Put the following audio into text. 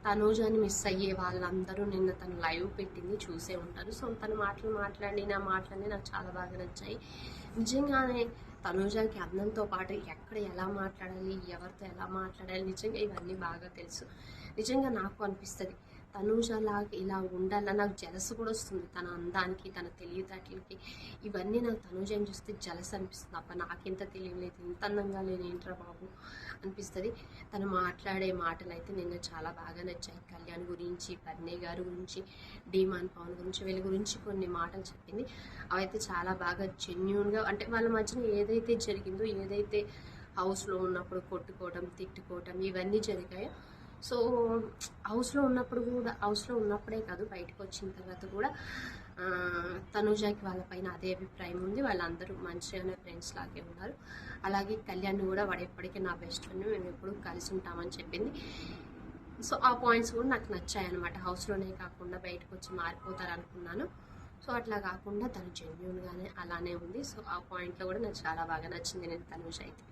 తనూజని miss అయ్యే వాళ్ళందరూ నిన్న తను లైవ్ పెట్టింది చూసే ఉంటారు. సో తను మాట్లాడిన మాటలన్నీ నాకు చాలా బాగా నచ్చాయి. నిజంగానే తనూజకి అందంతో పాటు ఎక్కడ ఎలా మాట్లాడాలి, ఎవరితో ఎలా మాట్లాడాలి, నిజంగా ఇవన్నీ బాగా తెలుసు. నిజంగా నాకు అనిపిస్తుంది తనూజలాగా ఇలా ఉండాలని. నాకు జలస్ కూడా వస్తుంది తన అందానికి, తన తెలివితేటలకి. ఇవన్నీ నాకు తనూజని చూస్తే జలస్ అనిపిస్తుంది. అబ్బా నాకెంత తెలియలేదు, ఇంత అందంగా లేని ఏంట్రా బాబు అనిపిస్తుంది. తను మాట్లాడే మాటలు అయితే నిన్న చాలా బాగా నచ్చాయి. కళ్యాణ్ గురించి, పర్నే గారి గురించి, డీమాన్ పవన్ గురించి, వీళ్ళ గురించి కొన్ని మాటలు చెప్పింది. అవైతే చాలా బాగా జెన్యూన్గా, అంటే వాళ్ళ మధ్యన ఏదైతే జరిగిందో, ఏదైతే హౌస్లో ఉన్నప్పుడు కొట్టుకోవడం, తిట్టుకోవడం ఇవన్నీ జరిగాయో, సో హౌస్లో ఉన్నప్పుడే కాదు, బయటకు వచ్చిన తర్వాత కూడా తనూజకి వాళ్ళపైన అదే అభిప్రాయం ఉంది. వాళ్ళందరూ మంచిగానే ఫ్రెండ్స్ లాగే ఉన్నారు. అలాగే కళ్యాణ్ కూడా వాడు ఎప్పటికీ నా బెస్ట్ ఫ్రెండ్, మేము ఎప్పుడు కలిసి ఉంటామని చెప్పింది. సో ఆ పాయింట్స్ కూడా నాకు నచ్చాయి అనమాట. హౌస్లోనే కాకుండా బయటకు వచ్చి మారిపోతారు అనుకున్నాను. సో అట్లా కాకుండా తను జెన్యూన్గానే అలానే ఉంది. సో ఆ పాయింట్లో కూడా నాకు చాలా బాగా నచ్చింది నేను తనూజ అయితే.